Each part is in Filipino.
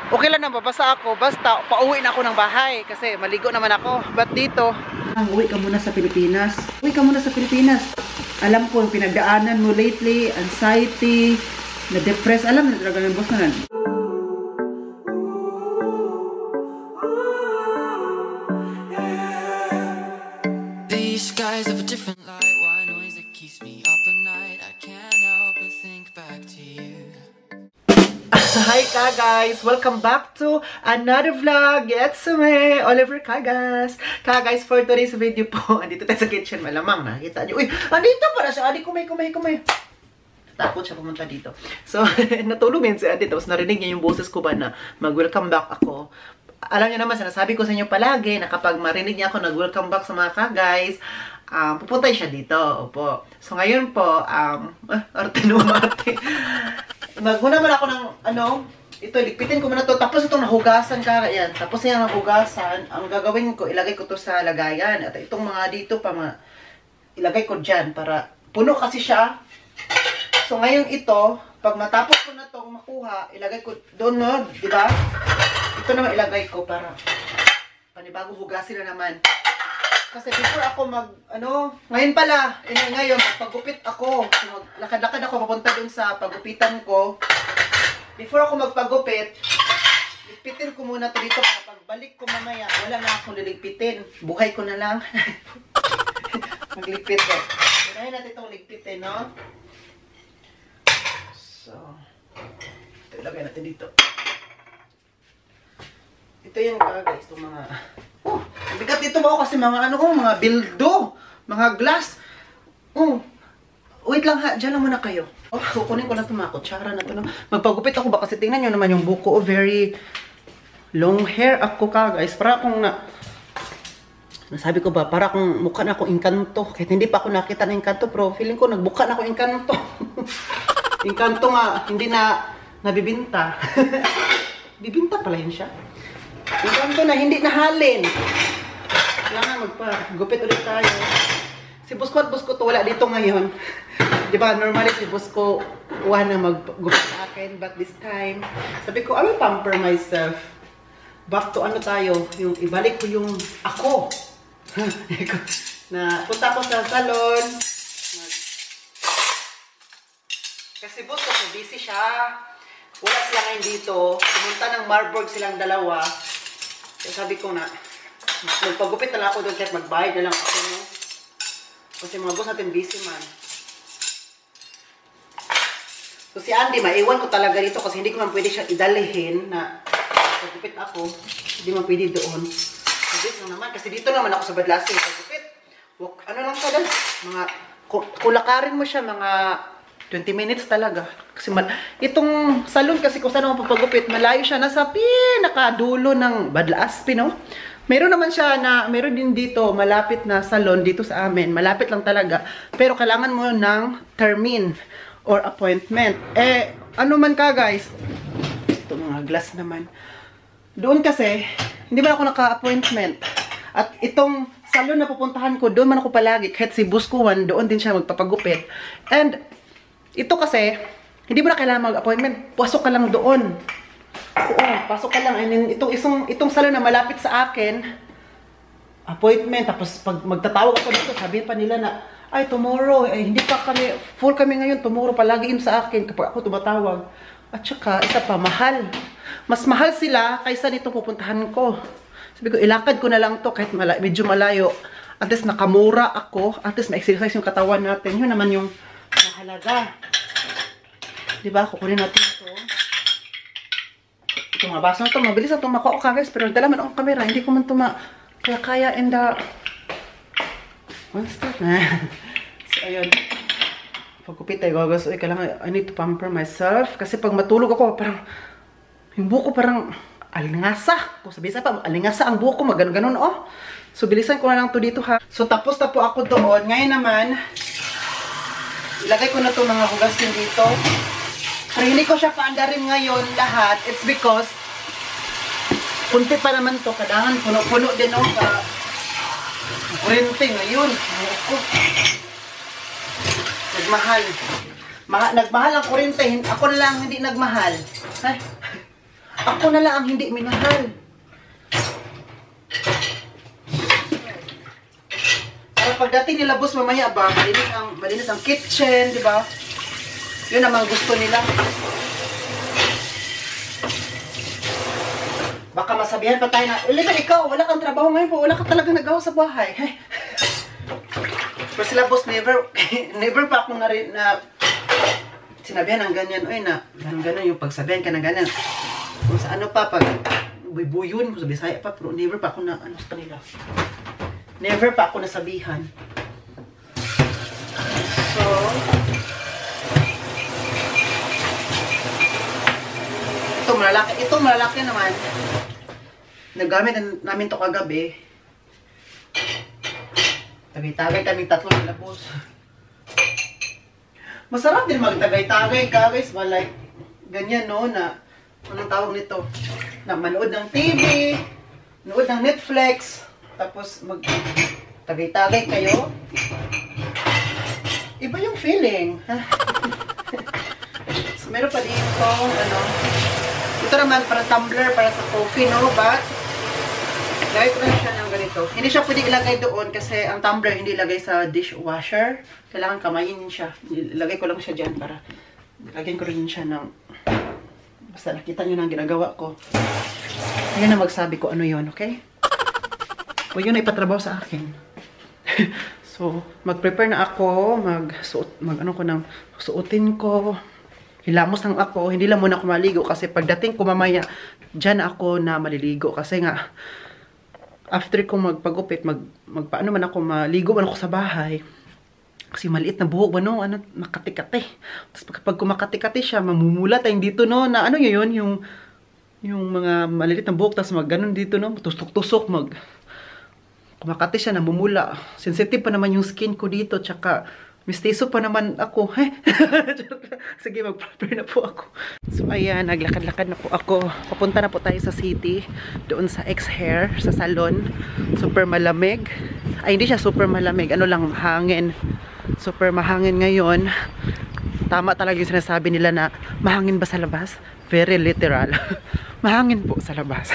Okay lang na mabasa ako, basta pauwi na ako ng bahay kasi maligo naman ako. But dito, uwi ka muna sa Pilipinas. Uwi ka muna sa Pilipinas. Alam ko yung pinagdaanan mo lately, anxiety, na-depress. Alam na talaga yung boss na nan. These skies have a different light. Why noise that keeps me up at night? I can't help but think back to you. Hi ka guys! Welcome back to another vlog! It's me, Oliver Cagas! Ka guys, for today's video po, andito tayo sa kitchen, malamang nakita nyo. Uy! Andito para siya! Adi, kumay! Takot siya pumunta dito. So, natulog yun si Adi, tapos narinig niya yung boses ko ba na mag-welcome back ako. Alam niyo naman, sinasabi ko sa inyo palagi na kapag marinig niya ako nag-welcome back sa mga ka-guys, pupunta siya dito. Opo. So, ngayon po, arte. Magmuna man ako ng, ito, ligpitin ko muna to. Tapos itong nahugasan ka, yan. Tapos yung nahugasan, ang gagawin ko, ilagay ko to sa lagayan. At itong mga dito pa, ilagay ko dyan para puno kasi siya. So, ngayon ito, pag matapos ko na itong makuha, ilagay ko doon, no? Diba? Ito naman ilagay ko para panibagong hugasin na naman. Kasi before ako ngayon pala, ngayon, magpagupit ako. So, maglakad-lakad ako papunta dun sa pagupitan ko. Before ako magpagupit, ligpitin ko muna ito dito para pagbalik ko mamaya, wala na akong liligpitin. Buhay ko na lang. Magligpit ko. Unahin natin itong ligpitin, no? So, ito ilagay natin dito. Ito yung guys, itong mga... bigat dito mo kasi mga mga bildo, mga glass. Wait lang ha, dyan lang muna kayo. Kukunin ko lang itong mga kutsara na ito. Magpagupit ako ba kasi tingnan nyo naman yung buko. Very long hair ako ka guys. Para akong nasabi ko ba, para akong mukha na akong Encanto. Kahit hindi pa ako nakita ng Encanto, pero feeling ko nagbuka na ako Encanto. Encanto nga, hindi na nabibinta. Bibinta pala yun siya. Encanto na, hindi nahalin. Kailangan magpagupit ulit tayo. Si Busko at Busko to wala dito ngayon. Diba, normally si Busko na maggupit sa akin. But this time, sabi ko, I will pamper myself. Back to tayo, yung ibalik ko yung ako. Na punta ko sa salon. Kasi Busko, so busy siya. Wala sila ngayon dito. Pumunta ng Marburg silang dalawa. Kaya sabi ko na, magpagupit na lang ako doon kahit magbayad na lang ako, no? Kasi mga boss natin busy man. So si Andy, maiwan ko talaga dito kasi hindi ko man pwede siya idalihin na magpagupit ako. Hindi man pwede doon. Sabi lang naman, kasi dito naman ako sa Badlasing magpagupit. Ano lang siya doon? Kulakarin mo siya, mga 20 minutes talaga. Kasi itong salon kasi kung saan ako papagupit, malayo siya. Nasa pinakadulo ng Badlaspi, no? Meron naman siya na, meron din dito, malapit na salon dito sa amin. Malapit lang talaga. Pero kailangan mo ng termin or appointment. Ano man ka guys? Ito mga glass naman. Doon kasi, hindi ba ako naka-appointment? At itong salon na pupuntahan ko, doon man ako palagi. Kahit si Buskuan, doon din siya magpapagupit. And, ito kasi, hindi mo na kailangan mag-appointment. Pasok ka lang doon. Oo, pasok ka lang. And then, itong salon na malapit sa akin, appointment. Tapos, pag magtatawag ako dito, sabihin pa nila na, ay, tomorrow, hindi pa kami, full kami ngayon, tomorrow, palagi yun sa akin kapag ako tumatawag. At saka, isa pa, mahal. Mas mahal sila kaysa nito pupuntahan ko. Sabi ko, ilakad ko na lang to kahit medyo malayo. At least nakamura ako. At least ma-exercise yung katawan natin. Yun naman yung mahalaga. Diba? Kukunin natin ito. Ito mga baso na ito. Mabilis na ito makuha ka guys. Pero dala man akong camera. Hindi ko man ito kaya in the... One step na. So, ayun. Pagkupit tayo gagas. Uy, kailangan, I need to pamper myself. Kasi pag matulog ako, parang... Yung buko parang... Alingasa. Kung sabihin pa, alingasa ang buko. Magano-ganon, oh. So, bilisan ko na lang to dito, ha. So, tapos na po ako doon. Ngayon naman... Ilagay ko na itong mga hugasin dito. Pero hindi ko siya paandarin ngayon lahat. It's because kunti pa naman to. Kailangan puno-puno din ako sa kurente ngayon. Nagmahal. Nagmahal ang kurente. Ako na lang hindi nagmahal. Ay. Ako na lang ang hindi minahal. Para pagdating nila boss mamaya ba, malinis ang kitchen, di ba? Yun ang mga gusto nila. Baka masabihan pa tayo na, Oliver, ikaw, wala kang trabaho ngayon po, wala ka talaga nagawa sa bahay. Pero sila boss, never pa ako na rin na sinabihan ng ganyan, oy na, ganun yung pagsabihan ka ng ganyan. Kung sa ano pa, pag buy-buyon, sa Bisaya pa, pero never pa ako na, ano sa kanila. Never pa ako nasabihan. So, itong malalaki naman, nagamit namin to kagabi. Tagay-tagay kaming tatlo nila boss. Masarap din magtagay-tagay ka guys, like ganyan no, na anong tawag nito, na manood ng TV, manood ng Netflix, tapos magtagay-tagay kayo. Iba yung feeling. So, meron pa dito, ano, ito naman para tumbler, para sa coffee, no, but lagay ko lang siya ng ganito. Hindi siya pwede ilagay doon kasi ang tumbler hindi ilagay sa dishwasher. Kailangan kamayin siya. Ilagay ko lang siya dyan para lagyan ko rin siya ng basta nakita nyo na ang ginagawa ko. Ayun na magsabi ko ano yon, okay? O yun na ipatrabaho sa akin. So, mag-prepare na ako, suotin ko. Hilamos lang ako, hindi lang muna ako maligo kasi pagdating ko mamaya, dyan ako na maliligo. Kasi nga, after ko magpagupit, paano man ako maligo man ako sa bahay. Kasi maliit na buhok, ano, makati-kati. Tapos pag kumakati-kati siya, mamumula tayong dito, no, na ano yun, yung mga maliit na buhok, tapos ganun dito, no, tusok-tusok, kumakati siya, namumula. Sensitive pa naman yung skin ko dito, tsaka mistiso pa naman ako. Sige, mag-prepare na po ako. So, ayan, naglakad-lakad na po ako. Papunta na po tayo sa city. Doon sa X-Hair, sa salon. Super malamig. Ay, hindi siya super malamig. Ano lang, mahangin. Super mahangin ngayon. Tama talaga yung sinasabi nila na mahangin ba sa labas? Very literal. Mahangin po sa labas.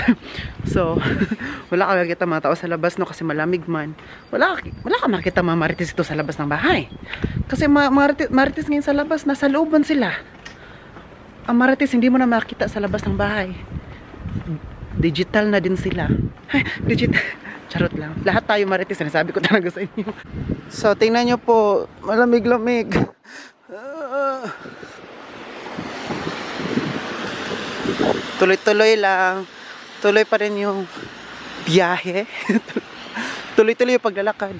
So, wala ka makikita mga tao sa labas, no, kasi malamig man. Wala ka makikita mga marites ito sa labas ng bahay. Kasi marites ngayon sa labas, nasa looban sila. Ang marites hindi mo na makita sa labas ng bahay. Digital na din sila. Digital. Charot lang. Lahat tayo marites, sinasabi ko talaga sa inyo. So, tingnan nyo po, malamig-lamig. Tuloy-tuloy lang. Tuloy pa rin yung biyahe. Tuloy-tuloy yung paglalakad.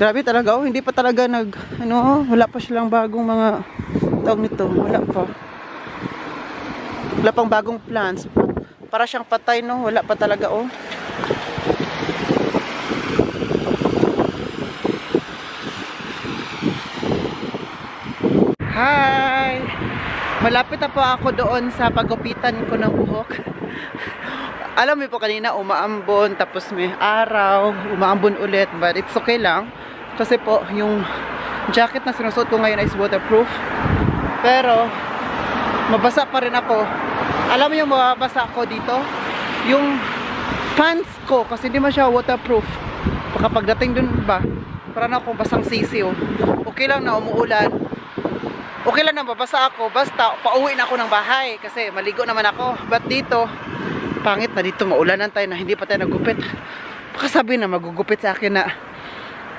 Grabe talaga. Oh, hindi pa talaga wala pa silang bagong mga tawag nito. Wala pa. Wala pang bagong plans. Para siyang patay, no? Wala pa talaga, oh. Hi! Malapit na po ako doon sa pagupitan ko ng buhok. Alam mo po kanina umaambon, tapos may araw, umaambon ulit, but it's okay lang. Kasi po yung jacket na sinusuot ko ngayon is waterproof. Pero mabasa pa rin ako. Alam mo yung mababasa ako dito? Yung pants ko, kasi hindi man siya waterproof. Baka pagdating dun ba, parang akong basang sisiw. Okay lang na umuulan. Okay lang na mabasa ako, basta pauwi na ako ng bahay kasi maligo naman ako. But dito, pangit na dito, maulanan tayo na hindi pa tayo nagupit. Baka sabi na magugupit sa akin na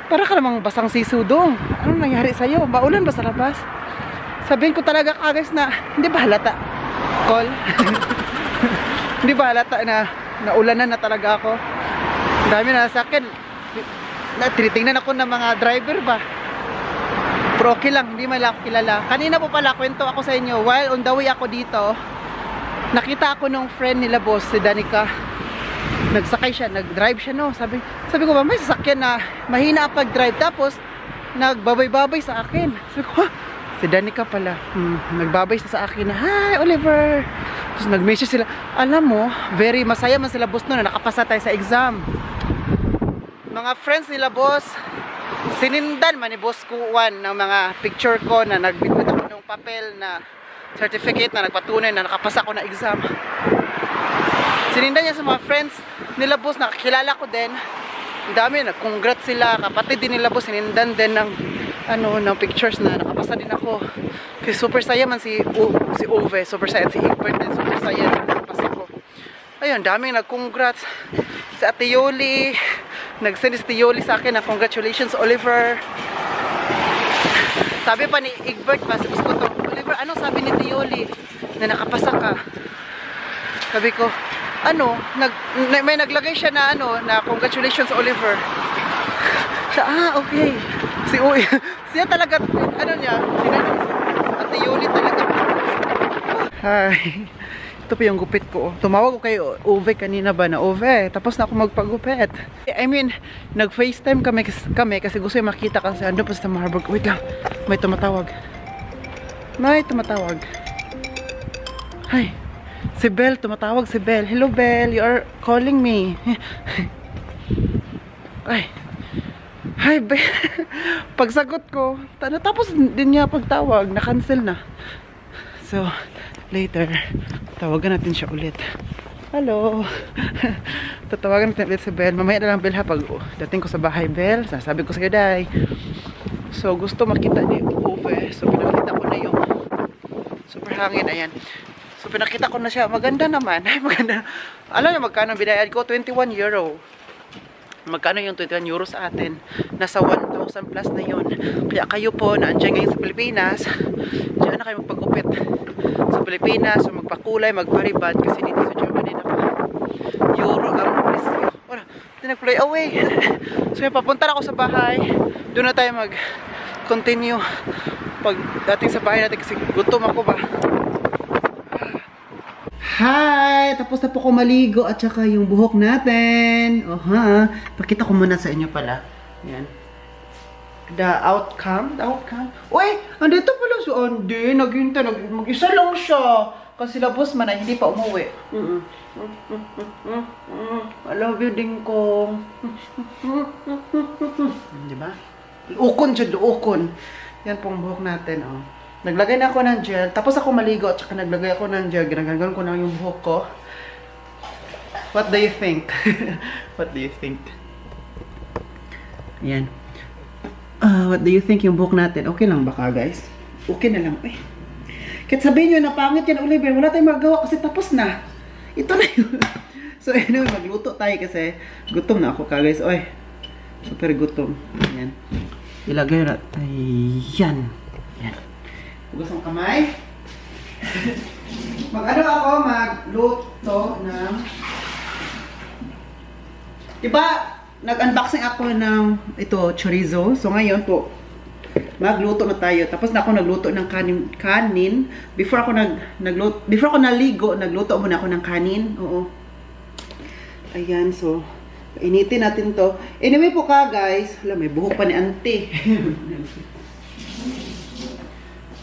para ka namang basang sisudong. Anong nangyari sa'yo? Maulan ba sa labas? Sabihin ko talaga kagis na hindi ba halata? Call? Hindi ba halata na naulanan na talaga ako? Dami na sa akin. Tinitingnan ako ng mga driver ba? Pero okay lang, hindi man lang ako kilala. Kanina po pala, kwento ako sa inyo. While on the way ako dito, nakita ako nung friend nila boss, si Danica. Nagsakay siya, nag-drive siya, no. Sabi ko ba, may sasakyan na mahina pag-drive. Tapos, nagbabay-babay sa akin. Sabi ko, si Danica pala. Nagbabay sa akin na, hi Oliver. Tapos nag-message sila. Alam mo, very masaya man sila boss no, na nakapasa tayo sa exam. Mga friends nila boss, sinindan man ni Boss Kuwan ng mga picture ko na nagbitbit ako ng papel na certificate na nagpatunay na nakapasa ko na exam. Sinindan niya sa mga friends nila boss, nakakilala ko din. Ang dami, nag-congrats sila, kapatid din nila boss, sinindan din ng ng pictures na nakapasa din ako. Kasi super saya man si Ove, super saya, si Egbert din, super saya, nakapasa ko. Ayun, daming nag-congrats. Si Ate Yoli, nag-send si Ate Yoli sa akin na congratulations Oliver. Sabi pa ni Egbert, gusto ko to, Oliver, ano sabi ni Ate Yoli na nakapasa ka? Sabi ko, may naglagay siya na na congratulations Oliver. Siya, okay. Siya talaga, Ate Yoli talaga. Hi. Ito pa yung gupit ko. Tumawag ko kay Ove kanina ba na, Ove, tapos na ako magpagupit. I mean, nag-FaceTime kami kasi gusto yung makita kasi ando pa sa Marburg. Wait lang, may tumatawag. Hi. Si Belle, tumatawag si Belle. Hello Belle, you are calling me. Ay. Hi Belle. Pagsagot ko, tapos din niya pagtawag, na-cancel na. So, later, tawagan natin siya ulit. Hello. Tatawagan natin ulit si Belle. Mamaya na lang Belle ha, pag dating ko sa bahay Belle, sasabi ko sa'yo Day. So, gusto makita ni Ove. So, pinakita ko na yung super hangin, ayan. So, pinakita ko na siya. Maganda naman. Ay, maganda. Alam niyo magkano binayad ko? 21 euro. Magkano yung 21 euro sa atin? Nasa 1,000 plus na yun. Kaya kayo po, naandyan ngayon sa Pilipinas, diyan na kayo magpagupit. Sa Pilipinas, so magpakulay, magparibad. Kasi dito sa Germany na euro ang presyo. Wala, tinag-play away. So, papunta na ako sa bahay. Doon na tayo mag-continue. Pag dating sa bahay natin kasi gutom ako ba. Hi! Tapos na po ko maligo at saka yung buhok natin. Pakita ko muna sa inyo pala. Yan. The outcome. Uy! Andito pala si Andy. Naghintay. Mag-isa lang siya. Kasi labos man ay hindi pa umuwi. I love you, Dingkong. Diba? Luukon siya, luukon. Yan pong buhok natin, oh. Naglagay na ako ng gel. Tapos ako maligo at saka naglagay ako ng gel. Ginaganon ko na yung buhok ko. What do you think? What do you think? Ayan. What do you think yung buhok natin? Okay lang baka guys? Okay na lang. Eh. Kahit sabihin nyo na pangit yan Oliver. Wala tayong magawa kasi tapos na. Ito na yun. So anyway, magluto tayo kasi gutom na ako guys. Oy. Super gutom. Ayan. Ilagay na. Ayan. Ayan. Hugas ang kamay. Magluto ng... Diba, nag-unboxing ako ng chorizo. So ngayon po, magluto na tayo. Tapos na ako nagluto ng kanin. Before ako naligo, nagluto muna ako ng kanin. Oo. Ayan, so initin natin to. Anyway po guys, may buhok pa ni auntie.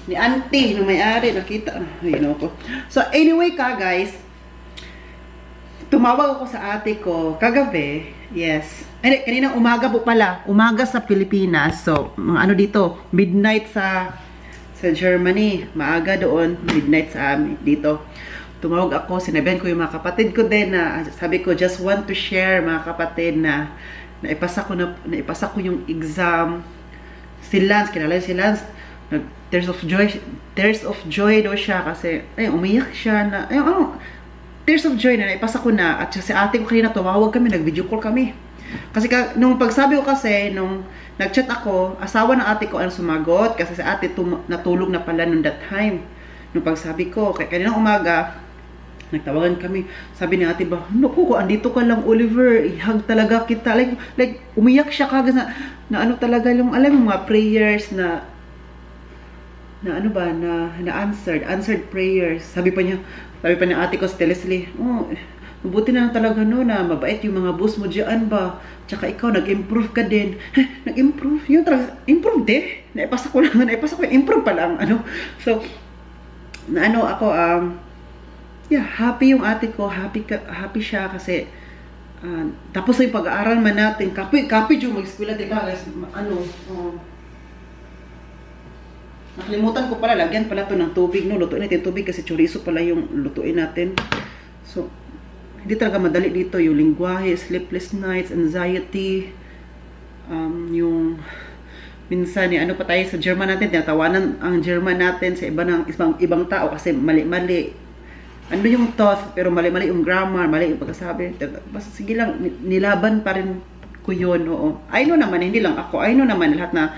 Ni auntie, nung may-ari, nakita. Ayun ako. So, anyway guys, tumawag ako sa ate ko kagabi. Yes. Ay, kaninang umaga po pala. Umaga sa Pilipinas. So, mga dito, midnight sa Germany. Maaga doon, midnight sa amin dito. Tumawag ako, sinabihan ko yung mga kapatid ko din na, sabi ko, just want to share mga kapatid na naipasa ko yung exam. Si Lance, kilala si Lance. Tears of joy daw siya kasi umiyak siya na tears of joy na naipasa ko na. At si ate ko kanina tumawag kami, nag-video call kami kasi nung pagsabi ko kasi nung nag-chat ako, asawa ng ate ko ang sumagot kasi si ate natulog na pala nung that time nung pagsabi ko. Kaya kaninang umaga nagtawagan kami, sabi ni ate ba, naku, andito ka lang Oliver, ihag talaga kita, like umiyak siya kagad na talaga yung alam mo mga prayers na answered prayers. Sabi pa ni ate ko sa Leslie, mabuti na lang talaga na mabait yung mga boss mo diyan ba. Tsaka ikaw nag-improve ka din. Nag-improve? Yun talaga, improve din. Naipasa ko, improve pa lang. So, ako, happy yung ate ko, happy siya kasi tapos yung pag-aaral man natin, copy yung mag-eskwela, diba guys, nakalimutan ko pala, lagyan pala to ng tubig, no? Lutuin natin tubig kasi chorizo pala yung lutuin natin. So, hindi talaga madali dito. Yung lingwahe, sleepless nights, anxiety, yung minsan, ano pa tayo sa German natin, tinatawanan ang German natin sa ibang tao kasi mali-mali. Ano yung thought, pero mali-mali yung grammar, mali yung pagkasabi. Basta sige lang, nilaban pa rin ko yun, oo. I know naman, hindi lang ako. I know naman lahat na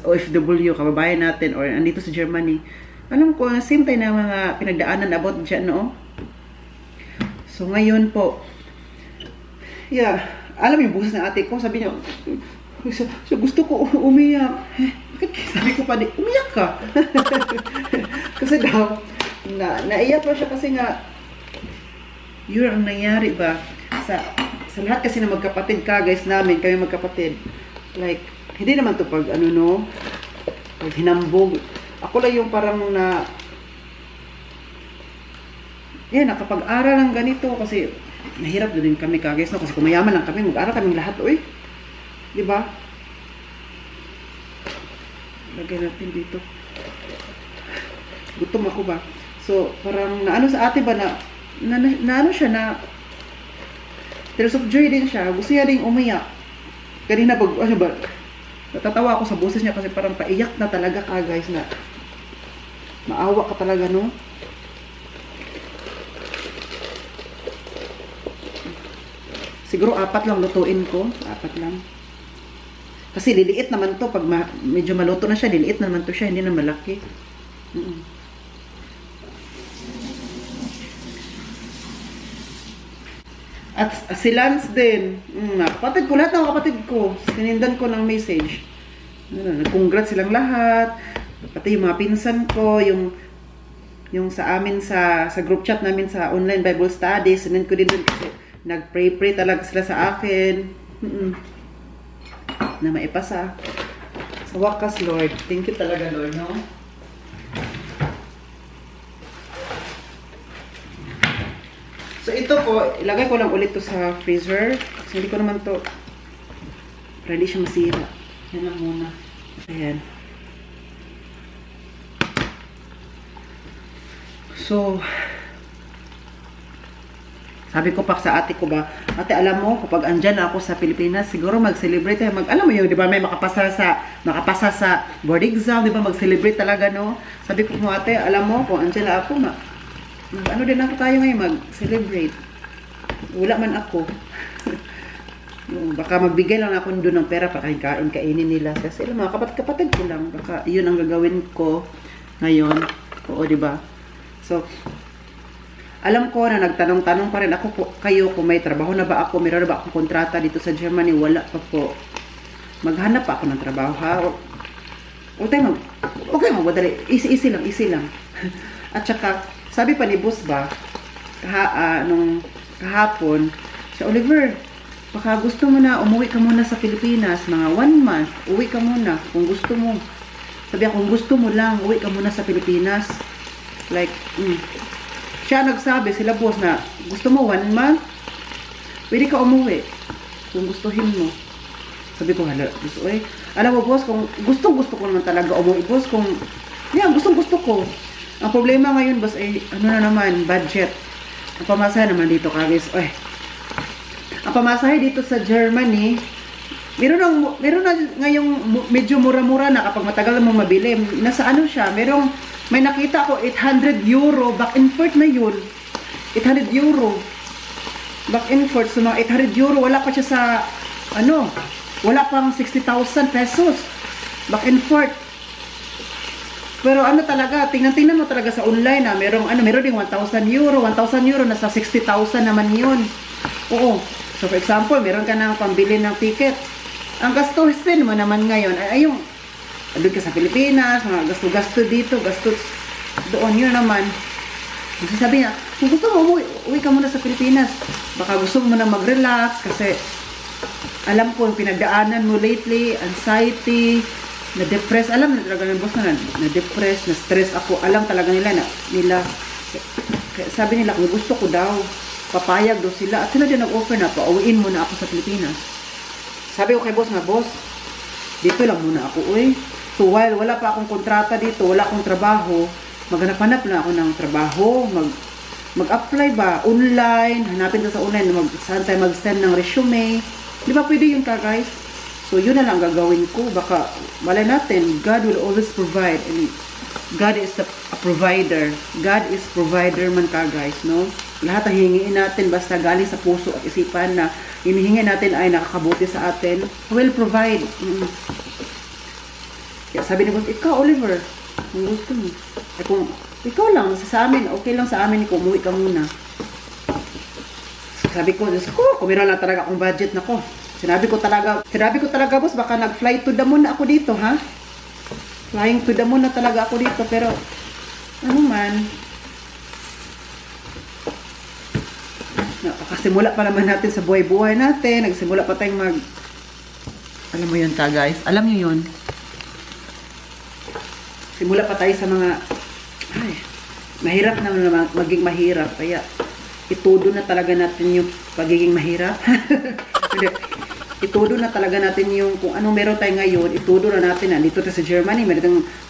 OFW, kababayan natin, or andito sa Germany. Alam ko, same time na mga pinagdaanan about dyan, no? So, ngayon po, yeah, alam yung bukas ng ate ko, sabi niya, so, gusto ko umiyak. Sabi ko pa di, umiyak ka. Kasi daw, naiyak pa siya kasi nga, yun ang nangyari ba? Sa lahat kasi na magkapatid ka, guys namin, kami magkapatid. Like, hindi naman to pag, ano no, pag hinambog. Ako lang yung parang nakapag-aral lang ganito kasi nahirap din kami ka, guys, no? Kasi kung mayaman lang kami, mag-aral kaming lahat, oy. Diba? Lagay natin dito. Gutom ako ba? So, parang naano sa ate ba na ano siya na tears of joy din siya. Gusto niya rin umiyak. Kanina pag, ano ba, natatawa ako sa boses niya kasi parang paiyak na talaga ka, guys, na maawa ka talaga, no? Siguro 4 lang lutuin ko. 4 lang. Kasi liliit naman to. Pag medyo maluto na siya, liliit naman to siya. Hindi na malaki. At si Lance din. Kapatid ko, lahat ng kapatid ko. Sinindan ko ng message. Nag-congrats silang lahat. Pati yung mga pinsan ko, yung sa amin sa group chat namin sa online Bible study, sinend ko din dun kasi nag-pray talaga sila sa akin. Na maipasa. Sa wakas, Lord. Thank you talaga, Lord, no? So, ito po, ilagay ko lang ulit to sa freezer. Kasi hindi ko naman to, para hindi siya masira. Yan lang muna. Ayan. So, sabi ko pa sa ate ko ba, ate, alam mo, kapag andyan ako sa Pilipinas, siguro mag-celebrate tayo. Alam mo yun, di ba, may makapasa sa board exam, di ba, mag-celebrate talaga, no? Sabi ko mo, ate, alam mo, kung andyan na ako, ano din ako tayo ngayon, mag-celebrate. Wala man ako. Baka magbigay lang ako doon ng pera para kainin nila. Kasi mga kapatid ko lang. Baka yun ang gagawin ko ngayon. Oo, di ba? So, alam ko na nagtanong-tanong pa rin ako po, kayo kung may trabaho na ba ako, meron na ba akong kontrata dito sa Germany. Wala pa po. Maghanap pa ako ng trabaho, ha? Okay, magwadali. Easy lang. At saka, sabi pa ni boss ba, nung kahapon, sa Oliver, baka gusto mo na, umuwi ka muna sa Pilipinas, mga 1 month, uwi ka muna, kung gusto mo. Sabi ako, kung gusto mo lang, uwi ka muna sa Pilipinas. Like, siya nagsabi, sila boss na, gusto mo 1 month, pwede ka umuwi, kung gustuhin mo. Sabi ko, gusto, alam mo boss, kung gusto ko naman talaga umuwi, boss, kung, gusto ko. Ang problema ngayon, boss, ay, ano na naman, budget. Ang pamasahe naman dito, kagis. Ang pamasahe dito sa Germany, meron na ngayong medyo mura-mura na kapag matagal mo mabili. Nasa ano siya, may nakita ko, 800 euro, back and forth na yun. 800 euro. Back and forth, so mga 800 euro, wala pa siya sa, wala pang 60,000 pesos. Back and forth. Pero ano talaga, tingnan mo talaga sa online na meron ding 1,000 euro, nasa 60,000 naman yun. Oo. So for example, meron ka ng pambili ng ticket. Ang gastusin mo naman ngayon ay yung doon ka sa Pilipinas, mga gasto dito, gasto doon, yun naman. Kasi sabi niya, kung gusto mo, uwi ka muna sa Pilipinas. Baka gusto mo na mag-relax kasi alam ko yung pinagdaanan mo lately, anxiety, na-depress, alam na talaga ng boss na depress, na-stress ako, alam talaga nila sabi nila kung gusto ko daw, papayag daw sila, at sila din nag-offer na, pauwiin mo na ako sa Pilipinas. Sabi ko kay boss na, boss, dito lang muna ako, so while wala pa akong kontrata dito, wala akong trabaho, maghanap-hanap na ako ng trabaho, mag-apply ba? Online, hanapin tayo sa online, saan tayo mag-send ng resume. Di ba pwede yun ka, guys? So, yun na lang gagawin ko. Baka, malay natin, God will always provide. And God is a provider. God is provider man ka, guys, no? Lahat ang hingiin natin, basta galing sa puso at isipan na hinihingi natin ay nakakabuti sa atin, will provide. Kaya sabi ni God, ikaw, Oliver, ang gusto mo. Ay kung, ikaw lang, sa amin, okay lang sa amin, kung umuwi ka muna. Sabi ko, Diyos ko, kumira lang talaga akong budget na ko. Sinabi ko talaga, boss, baka nag-fly to the moon na ako dito, ha? Flying to the moon na talaga ako dito, pero, ano man, nakasimula pa naman natin sa buhay-buhay natin, nagsimula pa tayong alam mo yun ka, guys, alam nyo yun, simula pa tayo sa mga, mahirap na maging mahirap, kaya, itudo na talaga natin yung pagiging mahirap. Itudo na talaga natin yung kung anong meron tayo ngayon, itudo na natin na dito tayo sa Germany,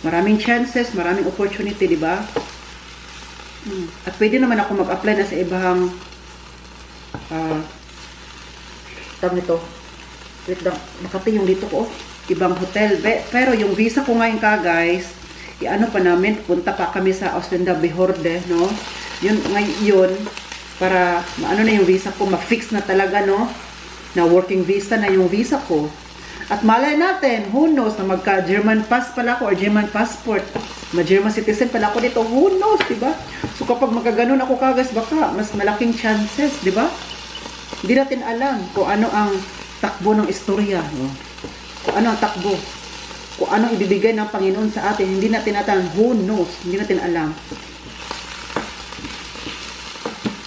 maraming chances, maraming opportunity, di ba? At pwede naman ako mag-apply na sa ibang tawag nito. Wait lang, Makati yung dito ko, ibang hotel. Pero yung visa ko ngayon ka, guys, i-ano pa namin, punta pa kami sa Ostenda Behorde, no? Yun, ngayon, para maano na yung visa ko, ma-fix na talaga, no? Na working visa na yung visa ko. At malay natin, who knows, na magka-German pass pala ako or German passport. Ma-German citizen pala ako dito, who knows, diba? So kapag magkaganon ako kagas, baka mas malaking chances, diba? Hindi natin alam kung ano ang takbo ng istorya, no? Kung ano ang takbo. Kung ano ibibigay ng Panginoon sa atin, hindi natin alam, who knows, hindi natin alam.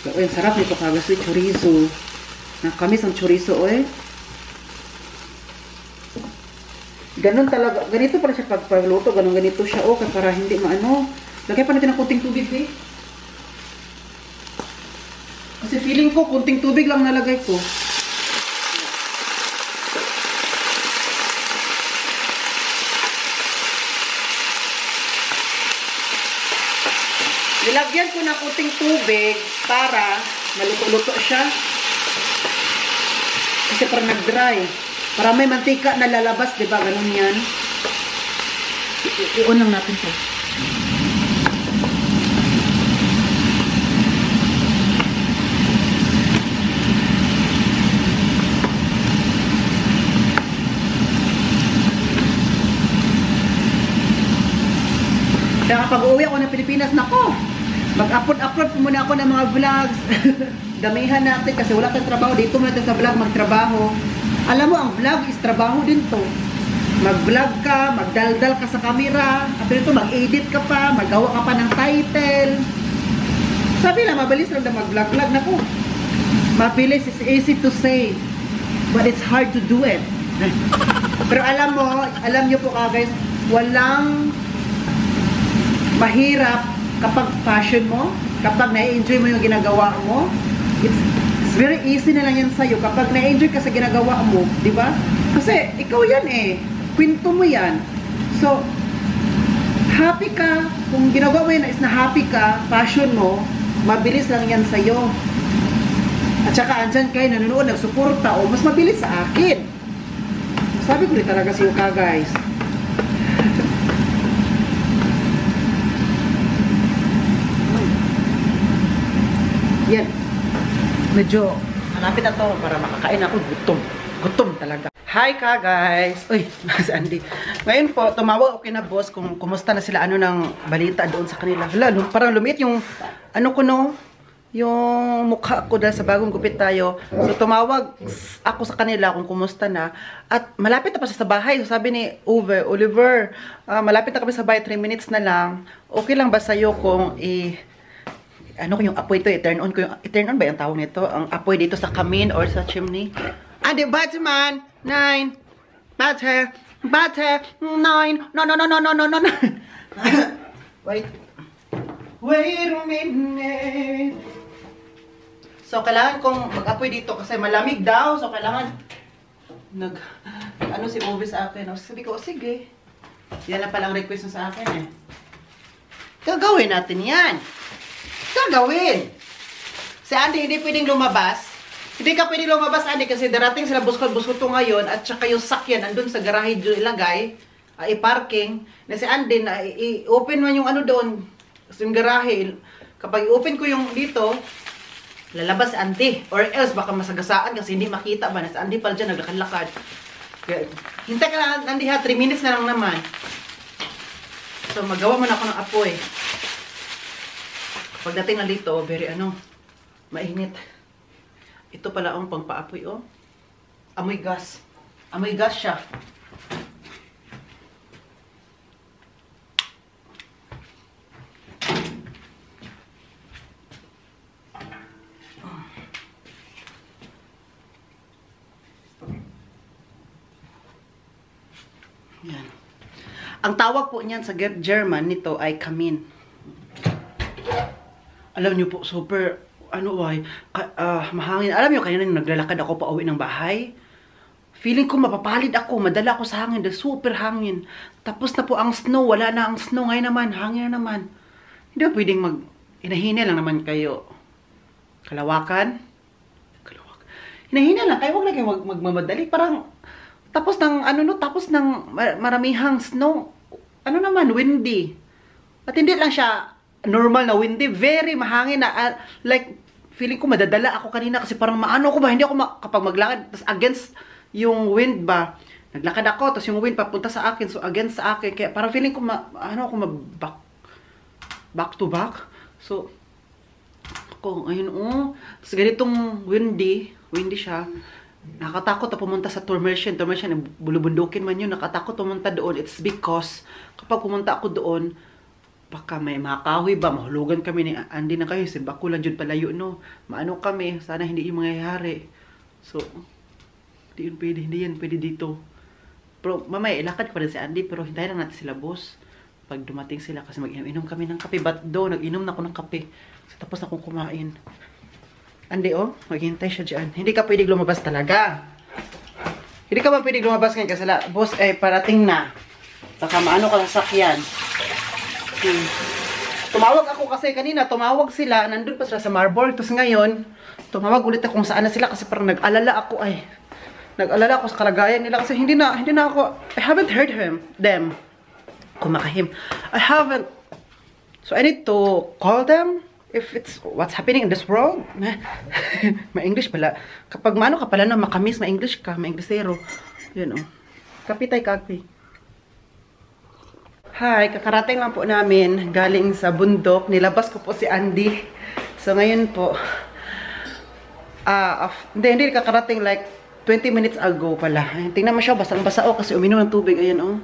So, yung sarap nito kagas, chorizo. Nakamis ang chorizo, eh. Ganon talaga. Ganito pala siya pagluto. Ganito siya, okay, para hindi maano. Lagay pa natin ng kunting tubig, eh. Kasi feeling ko, kunting tubig lang nalagay ko. Nilagyan ko ng kunting tubig para maluto-luto siya. Kasi parang nag-dry. Para may mantika na lalabas, diba? Ganun yan. I-on lang natin ito. Kaya kapag uuwi ako ng Pilipinas, nako, mag-upload muna ako ng mga vlogs. Damihan natin kasi wala tayong trabaho. Dito muna tayo sa vlog magtrabaho. Alam mo, ang vlog is trabaho din to. Mag-vlog ka, magdaldal ka sa camera, at ito mag-edit ka pa, magawa ka pa ng title. Sabi lang, mabilis lang na mag-vlog-vlog na po. Mabilis is easy to say, but it's hard to do it. Pero alam mo, alam nyo po guys, walang mahirap kapag passion mo, kapag na-enjoy mo yung ginagawa mo. It's very easy na lang yan sa'yo kapag na-enjoy ka sa ginagawa mo, di ba? Kasi ikaw yan eh, kwento mo yan. So, happy ka, kung ginagawa mo yan is na happy ka, passion mo, mabilis lang yan sa'yo. At saka andyan kayo nanonood, nagsuporta, o mas mabilis sa akin. Sabi ko rin talaga sa'yo ka guys. Yan. Medyo malapit na to para makakain ako. Gutom talaga. Hi ka guys. Uy, si Andy. Ngayon po, tumawag ako kina boss kung kumusta na sila ano ng balita doon sa kanila. Hala, parang lumit yung ano ko no, yung mukha ko dahil sa bagong gupit tayo. So tumawag ako sa kanila kung kumusta na. At malapit na pa sa bahay. So sabi ni Oliver, malapit na kami sa bahay, 3 minutes na lang. Okay lang ba sa'yo kung ano ko yung apoy ito, i-turn on ko yung, i-turn on ba yung tawag nito? Ang apoy dito sa kamin or sa chimney? Adi, Batman! 9! Butter! 9! No. Wait a minute. So, kailangan kong mag-apoy dito kasi malamig daw. So, kailangan ano si Ovi sa akin. Sabi ko, sige. Yan na palang request sa akin eh. Gagawin natin yan. Gagawin. Si Andy hindi pwedeng lumabas. Hindi ka pwedeng lumabas, Andy, kasi darating sila buskot-buskot to ngayon at saka yung sakyan nandun sa garahe doon ilagay, i-parking. Na si Andy, na i-open man yung ano doon, yung garahe. Kapag i-open ko yung dito, lalabas si Andy. Or else, baka masagasaan kasi hindi makita ba na si Andy pala dyan naglakad-lakad. Hintay ka lang, Andy ha, 3 minutes na lang naman. So, magawa mo na ako ng apoy. Pagdating na dito, very mainit. Ito pala ang pangpaapoy, oh. Amoy gas. Amoy gas siya. Yan. Ang tawag po niyan sa German nito ay kamin. Alam niyo po, super, mahangin. Alam niyo, kanina naglalakad ako pa uwi ng bahay. Feeling ko mapapalid ako, madala ako sa hangin, super hangin. Tapos na po ang snow, wala na ang snow. Ngayon naman, hangin na naman. Hindi ba pwedeng hinahina lang naman kayo. Kalawakan. Hinahina lang kayo, wag na kayo magmamadali. Parang, tapos ng maramihang snow, windy. At hindi lang siya normal na windy, very mahangin na, like, feeling ko madadala ako kanina kasi parang maano ko ba, hindi ako kapag maglakad, tapos against yung wind ba, naglakad ako, tapos yung wind papunta sa akin, so against sa akin, kaya parang feeling ko, back to back. So, ako, ayun, tapos ganitong windy siya, nakatakot na pumunta sa Tourmercian, bulubundukin man yun, nakatakot pumunta doon. It's because, kapag pumunta ako doon, baka may makahoy ba, mahulugan kami ni Andy na kayo, simbako lang dyan palayo, no? Maano kami, sana hindi yung mangyayari. So, hindi yan pwede dito. Pero, mamaya, ilakad ko pa rin si Andy, pero hintayin lang natin sila, boss. Pag dumating sila, kasi mag-inom kami ng kape, but do, nag-inom na ako ng kape. So, tapos na akong kumain. Andy, maghintay siya dyan. Hindi ka pwedeng lumabas talaga. Hindi ka ba pwedeng lumabas ngayon kasi boss, parating na. Baka maano ka lang sakyan. Tumawag ako kasi kanina, tumawag sila, nandun pa sila sa Marlborough. Tapos ngayon, tumawag ulit ako kung saan na sila kasi parang nag-alala ako nag-alala ako sa kalagayan nila kasi hindi na ako, I haven't heard them. Kumakahim. I haven't. So I need to call them. If it's what's happening in this world, ma-English pala. Kapag maano ka pala na makamis, ma-English ka, ma-Englishero. Yun, Kapitay, kapi. Hi, kakarating lang po namin galing sa bundok. Nilabas ko po si Andy. So, ngayon po, hindi kakarating like 20 minutes ago pala. Tingnan mo siya, basang-basa kasi uminom ng tubig. Ayan,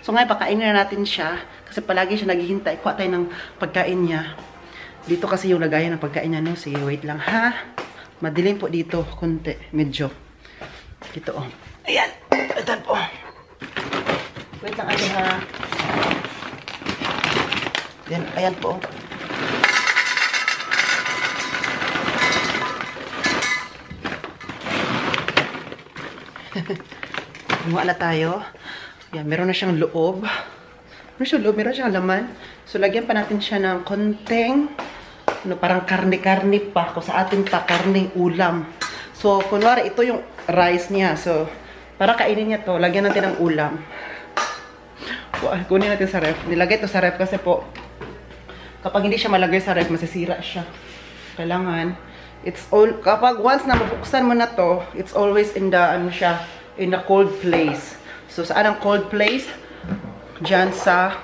So, ngayon, pakainin na natin siya. Kasi palagi siya naghihintay. Kuha tayo ng pagkain niya. Dito kasi yung lagayan ng pagkain niya, no? Sige, wait lang, ha? Madilim po dito, konti, medyo. Dito, Ayan, ito po. Wait lang, ha? Ayan po. Gumawa na tayo. Ayan, meron na siyang loob. Meron siyang laman. So, lagyan pa natin siya ng konting parang karne-karne pa. Kung sa atin pa, karne ulam. So, kunwari, ito yung rice niya. So, para kainin niya to, lagyan natin ng ulam. Kunin natin sa ref. Nilagay ito sa ref kasi po, kapag hindi siya malagay sa ref, masisira siya. Kailangan, kapag once na mabuksan mo na to, it's always in the, in the cold place. So, saan ang cold place? Diyan sa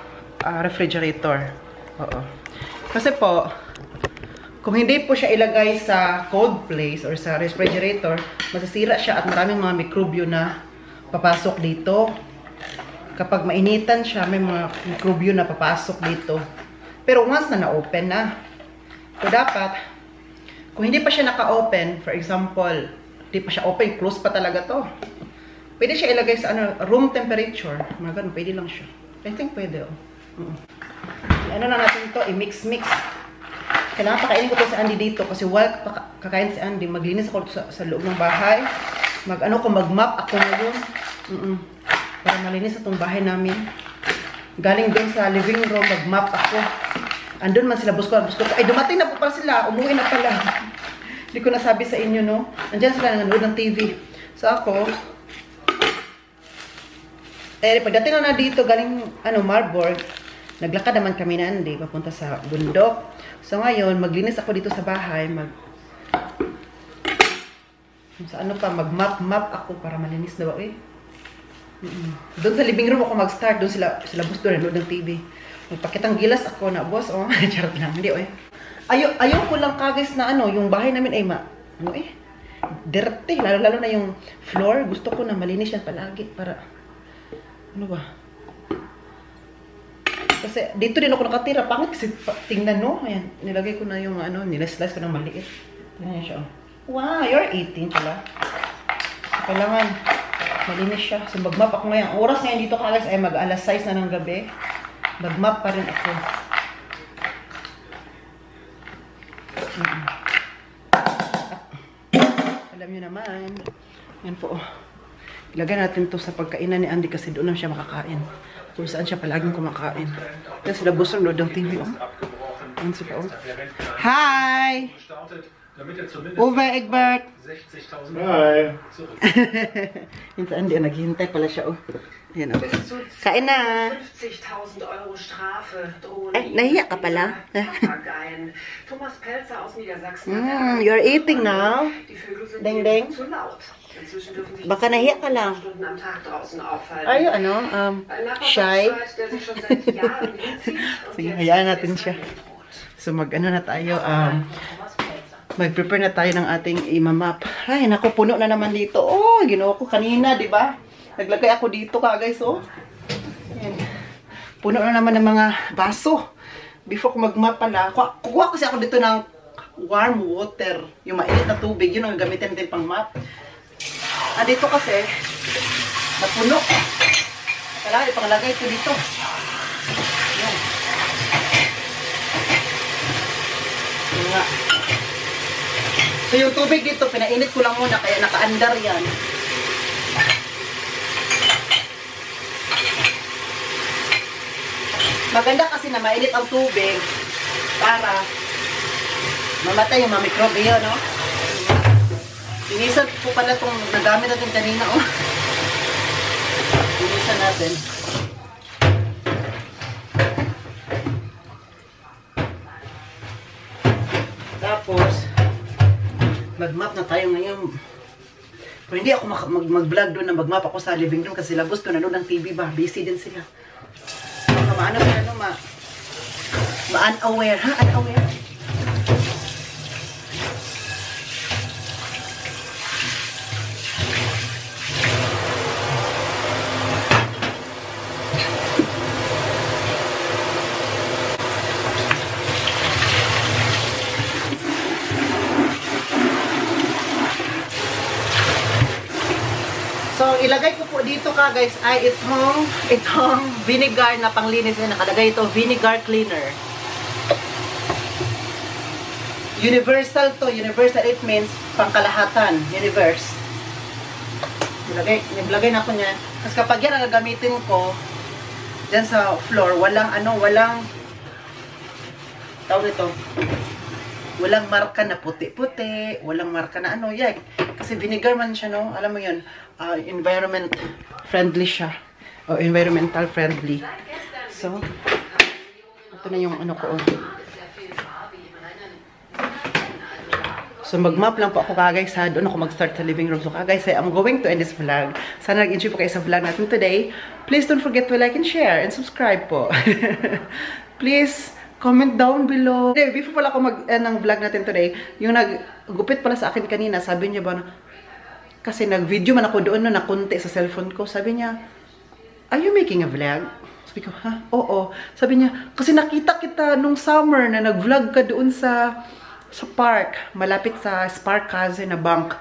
refrigerator. Oo. Kasi po, kung hindi po siya ilagay sa cold place or sa refrigerator, masisira siya at maraming mga mikrobyo na papasok dito. Kapag mainitan siya, may mga mikrobyo na papasok dito. Pero once na na-open na, so dapat, kung hindi pa siya naka-open, for example, hindi pa siya open, close pa talaga to. Pwede siya ilagay sa room temperature. Mga ganun, pwede lang siya. I think pwede, Ano na natin to, i-mix-mix. Kailangan pakainin ko to si Andy dito kasi while kakain si Andy, maglinis ako sa loob ng bahay. Mag-map ako ngayon. Para malinis itong bahay namin. Galing doon sa living room, mag-map ako. Andun man sila, busko. Ay, dumating na po pala sila. Umuwi na pala. Hindi ko nasabi sa inyo, no? Andyan sila nanonood ng TV. So ako, pagdating na dito, galing, Marburg, naglakad naman kami na, hindi, papunta sa bundok. So ngayon, maglinis ako dito sa bahay, mag-map ako para malinis na ba, eh. Doon sa living room ako mag-start, doon sila boss doon, nanood ng TV. Magpakitang gilas ako na, boss, charot lang, hindi, eh. Ayaw ko lang guys na yung bahay namin ay dirty, lalo na yung floor. Gusto ko na malinis yan palagi para, kasi dito din ako nakatira, pangit kasi tingnan, no? Ayan, nilagay ko na yung nilaslice ko ng maliit. Tingnan siya, oh. Wow, you're eating pala. So, kailangan malinis siya. So, mag-map ako ngayon. Oras ngayon dito guys ay mag-alas 6 na ng gabi. Mag-map pa rin ako. Alam nyo naman. Yan po. Ilagay natin to sa pagkainan ni Andy kasi doon na siya makakain. Kung saan siya palaging kumakain. Yan sila busong load ng TV. Yan sila. Hi! Uwe Egbert! Hi! Yan sa Andy. Naghihintay pala siya. Yan, kain na. 50.000 Euro Strafe drohen. Nahiya ka pala. Thomas Pelzer aus Niedersachsen. You're eating now. Die Vögel sind Ding, ding. zu laut. Inzwischen dürfen sich Baka nahiya ka lang. Stunden am Tag draußen aufhalten. Ay, shy. Der sich schon seit Jahren hinzieht und Sige, jetzt hayaan natin deshalb siya. bedroht. So, na tayo. Mag-prepare na tayo ng ating imamap. Ay, naku, puno na naman dito. Oh, ginawa ko kanina, di ba? Naglagay ako dito guys, oh. Ayan. Puno na naman ng mga baso. Before ko mag-map pala, kukuha kasi ako dito ng warm water. Yung mainit na tubig, yun ang gamitin natin pang map. Dito kasi, napuno. Kailangan ipanglagay ito dito. Ayan. Ayan nga. So yung tubig dito, pinainit ko lang muna, kaya naka-andar yan. Maganda kasi na mainit ang tubig para mamatay yung mga mikrobyo, no? Linisan po pala itong nagamit natin kanina, oh. Linisan natin. Tapos, mag-map na tayo ngayon. Pero hindi ako mag-vlog doon na mag-map ako sa living room kasi labos ko nanood ng TV ba. Busy din sila. Ma-unaware, ha? Unaware? So, ilagay ko po dito guys ay itong vinegar na panglinis na nakalagay ito, vinegar cleaner. Universal to, universal it means pangkalahatan, universe. Nilagay na ako niyan. Kasi kapag yan ang gagamitin ko dyan sa floor, walang tawag nito, walang marka na puti-puti, walang marka na yan. Kasi vinegar man siya, no? Alam mo yun, environment friendly siya. O environmental friendly. So, ito na yung ko. So, mag-map lang po ako guys ha. Doon ako mag-start sa living room. So, guys, I'm going to end this vlog. Sana nag-enjoy po kayo sa vlog natin today. Please don't forget to like and share and subscribe po. Please, comment down below. Before pala ako mag-end ng vlog natin today, yung naggupit pala sa akin kanina, sabi niya ba, kasi nag-video man ako doon na nakunti sa cellphone ko. Sabi niya, are you making a vlog? Sabi ko, ha? Oo. Sabi niya, kasi nakita kita nung summer na nag-vlog ka doon sa park, malapit sa Spark Casa na bank.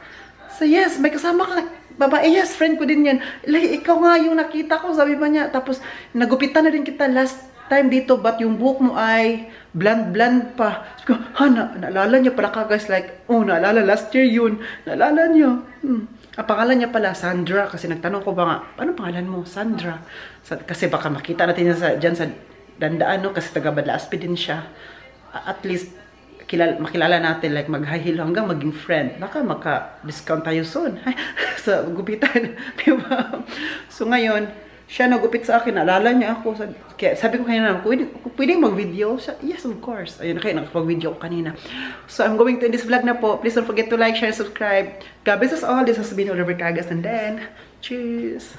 So yes, may kasama ka babae. Yes, friend ko din yan. Like, ikaw nga yung nakita ko, sabi ba niya. Tapos, nagupitan na rin kita last time dito, but yung buhok mo ay bland pa. Sabi ko, ha, naalala niya pala ka guys, like, oh, naalala, last year yun. Naalala niya. Ang pangalan niya pala, Sandra. Kasi nagtanong ko ba nga, ano pangalan mo? Sandra. Kasi baka makita natin yan dyan sa dandaan, no? Kasi taga Badlaspi din siya. At least, makilala natin, like mag-high heel hanggang maging friend. Baka maka-discount tayo soon. Sa gupitan. Diba? So ngayon, siya nagupit sa akin, naalala niya ako. Kaya sabi ko kanina, pwedeng mag-video? Yes, of course. Ayun, kaya nakapag-video ko kanina. So I'm going to end this vlog na po. Please don't forget to like, share, subscribe. God bless us all. This has been Oliver Cagas, and then, cheers!